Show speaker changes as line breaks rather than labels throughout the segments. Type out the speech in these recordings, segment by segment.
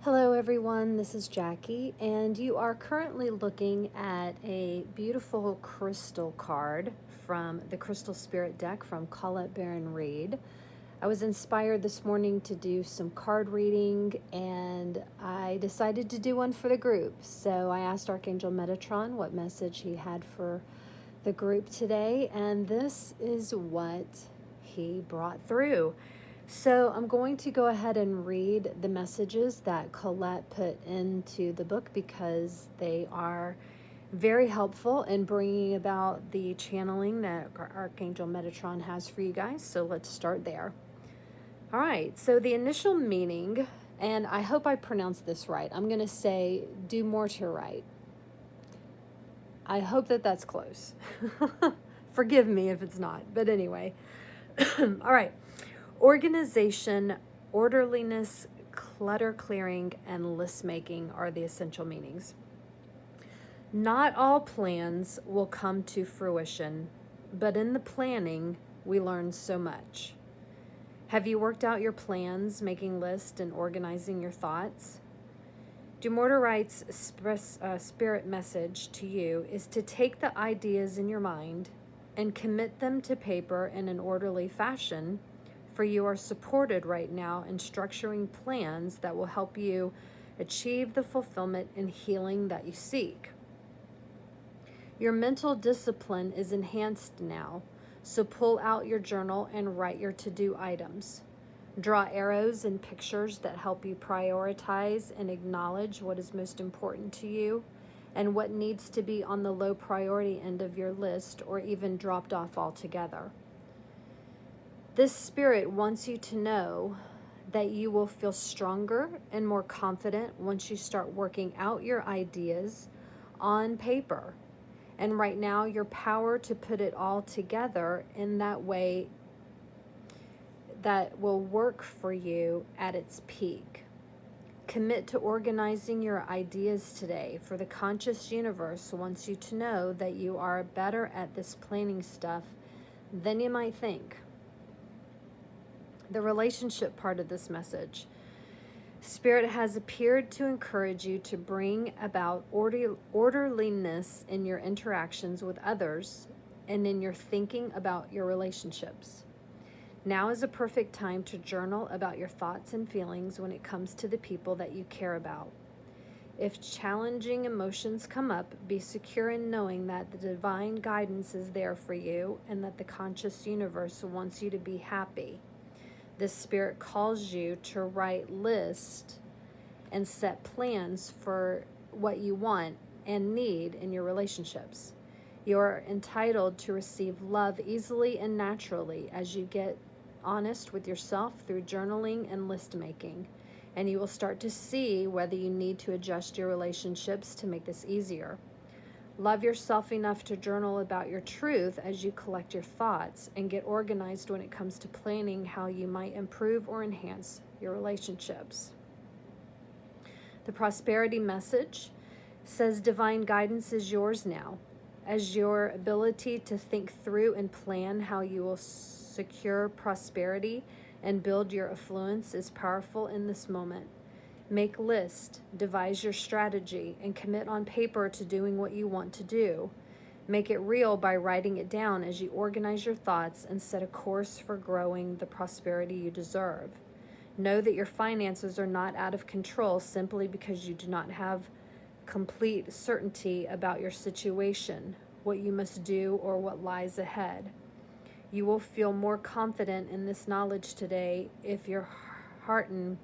Hello everyone, this is Jackie, and you are currently looking at a beautiful crystal card from the Crystal Spirit deck from Colette Baron Reid. I was inspired this morning to do some card reading, and I decided to do one for the group. So I asked Archangel Metatron what message he had for the group today, and this is what he brought through. So I'm going to go ahead and read the messages that Colette put into the book because they are very helpful in bringing about the channeling that Archangel Metatron has for you guys. So let's start there. All right, so the initial meaning, and I hope I pronounced this right. I'm going to say do more to right. I hope that that's close. Forgive me if it's not, but anyway. All right. Organization, orderliness, clutter clearing, and list making are the essential meanings. Not all plans will come to fruition, but in the planning, we learn so much. Have you worked out your plans, making lists, and organizing your thoughts? Dumortierite's spirit message to you is to take the ideas in your mind and commit them to paper in an orderly fashion, for you are supported right now in structuring plans that will help you achieve the fulfillment and healing that you seek. Your mental discipline is enhanced now, so pull out your journal and write your to-do items. Draw arrows and pictures that help you prioritize and acknowledge what is most important to you and what needs to be on the low priority end of your list or even dropped off altogether. This spirit wants you to know that you will feel stronger and more confident once you start working out your ideas on paper. And right now, your power to put it all together in that way that will work for you at its peak. Commit to organizing your ideas today, for the conscious universe wants you to know that you are better at this planning stuff than you might think. The relationship part of this message. Spirit has appeared to encourage you to bring about orderliness in your interactions with others and in your thinking about your relationships. Now is a perfect time to journal about your thoughts and feelings when it comes to the people that you care about. If challenging emotions come up, be secure in knowing that the divine guidance is there for you and that the conscious universe wants you to be happy. This spirit calls you to write lists and set plans for what you want and need in your relationships. You are entitled to receive love easily and naturally as you get honest with yourself through journaling and list making, and you will start to see whether you need to adjust your relationships to make this easier. Love yourself enough to journal about your truth as you collect your thoughts and get organized when it comes to planning how you might improve or enhance your relationships. The prosperity message says divine guidance is yours now, as your ability to think through and plan how you will secure prosperity and build your affluence is powerful in this moment. Make lists, devise your strategy, and commit on paper to doing what you want to do. Make it real by writing it down as you organize your thoughts and set a course for growing the prosperity you deserve. Know that your finances are not out of control simply because you do not have complete certainty about your situation, what you must do, or what lies ahead. You will feel more confident in this knowledge today if you're heartened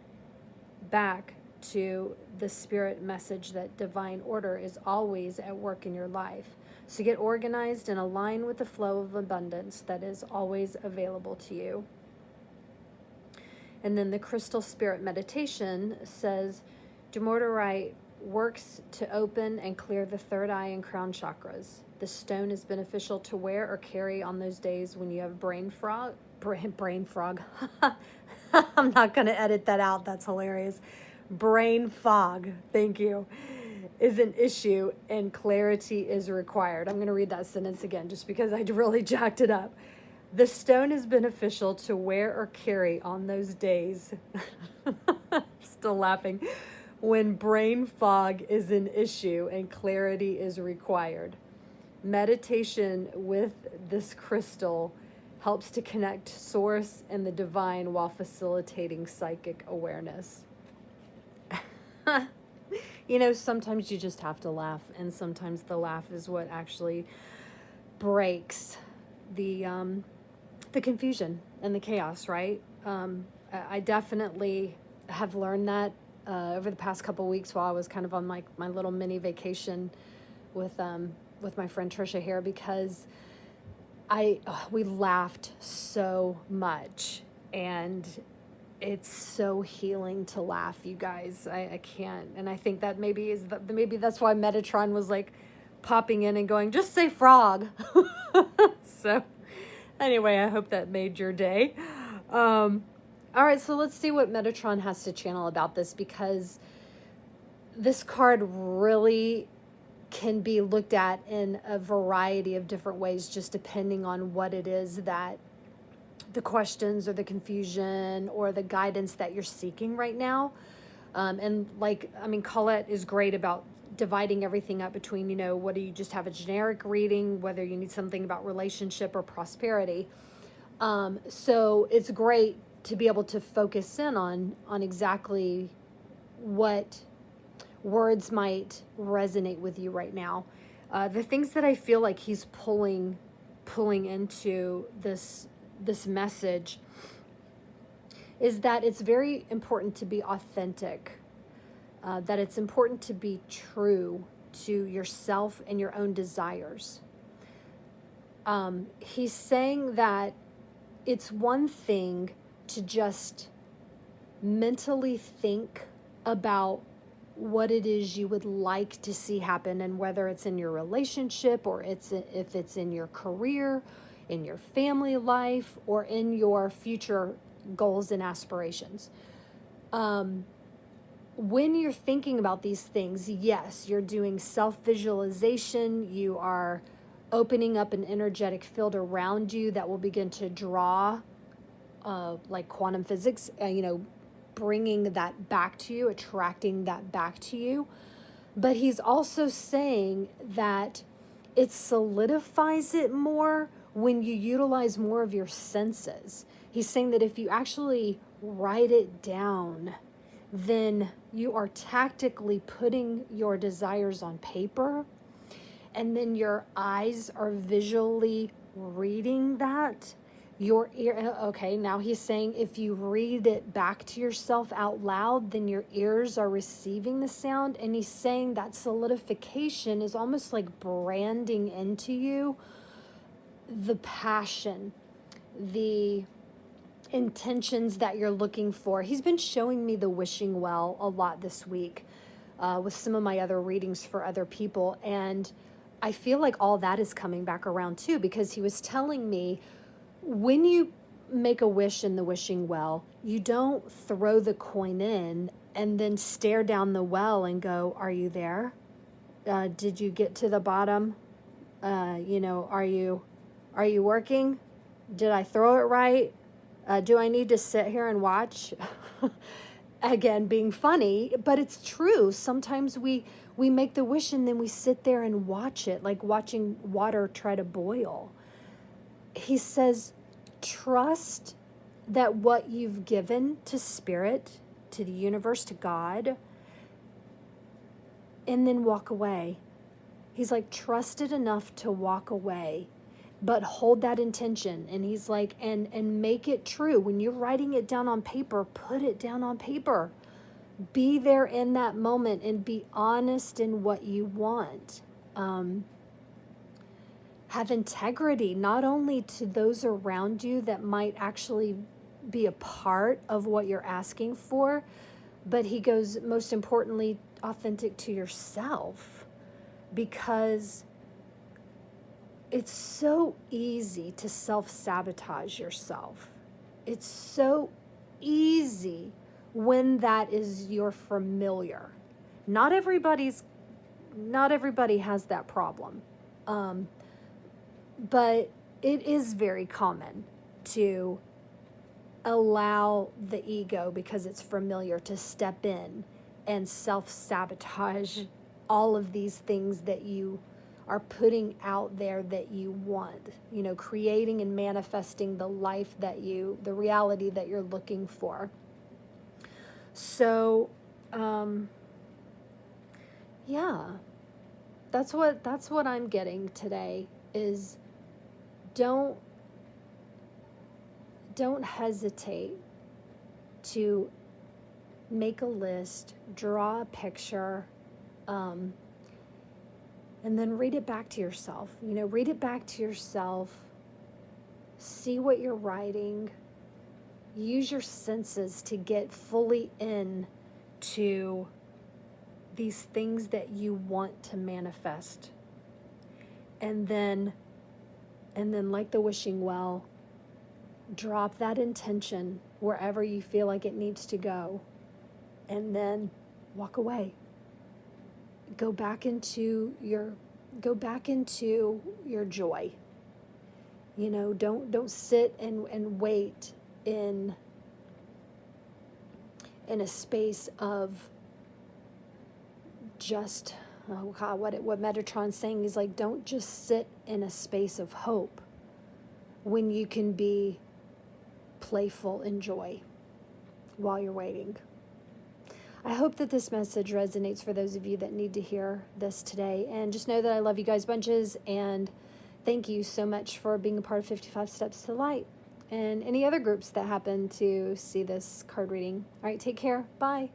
back to the spirit message that divine order is always at work in your life. So get organized and align with the flow of abundance that is always available to you. And then the crystal spirit meditation says, Dumortierite works to open and clear the third eye and crown chakras. The stone is beneficial to wear or carry on those days when you have brain fog. I'm not going to edit that out. That's hilarious. Brain fog, thank you, is an issue and clarity is required. I'm going to read that sentence again just because I really jacked it up. The stone is beneficial to wear or carry on those days. Still laughing. when brain fog is an issue and clarity is required. Meditation with this crystal helps to connect source and the divine while facilitating psychic awareness. You know, sometimes you just have to laugh, and sometimes the laugh is what actually breaks the confusion and the chaos, right? I definitely have learned that over the past couple of weeks while I was kind of on my little mini vacation with my friend Trisha here, because we laughed so much, and it's so healing to laugh, you guys. I can't, and I think that maybe that's why Metatron was like popping in and going, just say frog. So anyway, I hope that made your day. All right, so let's see what Metatron has to channel about this, because this card really can be looked at in a variety of different ways, just depending on what it is that the questions or the confusion or the guidance that you're seeking right now. And Colette is great about dividing everything up between, whether you just have a generic reading, whether you need something about relationship or prosperity. So it's great to be able to focus in on exactly what words might resonate with you right now. The things that I feel like he's pulling into this message is that it's very important to be authentic, that it's important to be true to yourself and your own desires. He's saying that it's one thing to just mentally think about what it is you would like to see happen, and whether it's in your relationship or if it's in your career, in your family life, or in your future goals and aspirations. When you're thinking about these things, yes, you're doing self-visualization. You are opening up an energetic field around you that will begin to draw, like quantum physics, bringing that back to you, attracting that back to you. But he's also saying that it solidifies it more when you utilize more of your senses. He's saying that if you actually write it down, then you are tactically putting your desires on paper, and then your eyes are visually reading that. Your ear, okay, now he's saying if you read it back to yourself out loud, then your ears are receiving the sound. And he's saying that solidification is almost like branding into you the passion, the intentions that you're looking for. He's been showing me the wishing well a lot this week with some of my other readings for other people. And I feel like all that is coming back around too, because he was telling me, when you make a wish in the wishing well, you don't throw the coin in and then stare down the well and go, are you there? Did you get to the bottom? Are you working? Did I throw it right? Do I need to sit here and watch? Again, being funny, but it's true. Sometimes we make the wish and then we sit there and watch it, like watching water try to boil. He says, trust that what you've given to spirit, to the universe, to God, and then walk away. He's like, trust it enough to walk away, but hold that intention. And he's like, and make it true. When you're writing it down on paper, put it down on paper. Be there in that moment and be honest in what you want. Have integrity, not only to those around you that might actually be a part of what you're asking for, but he goes, most importantly, authentic to yourself, because it's so easy to self-sabotage yourself. It's so easy when that is your familiar. Not everybody has that problem. But it is very common to allow the ego, because it's familiar, to step in and self-sabotage all of these things that you are putting out there that you want, you know, creating and manifesting the life that the reality that you're looking for. So, yeah, that's what I'm getting today is don't hesitate to make a list, draw a picture, and then read it back to yourself. You know, read it back to yourself, see what you're writing, use your senses to get fully in to these things that you want to manifest. And then like the wishing well, drop that intention wherever you feel like it needs to go, and then walk away. Go back into your joy. You know, don't sit and wait in a space of just, oh God, what Metatron's saying is like, don't just sit in a space of hope when you can be playful and joy while you're waiting. I hope that this message resonates for those of you that need to hear this today. And just know that I love you guys bunches, and thank you so much for being a part of 55 Steps to Light and any other groups that happen to see this card reading. All right, take care. Bye.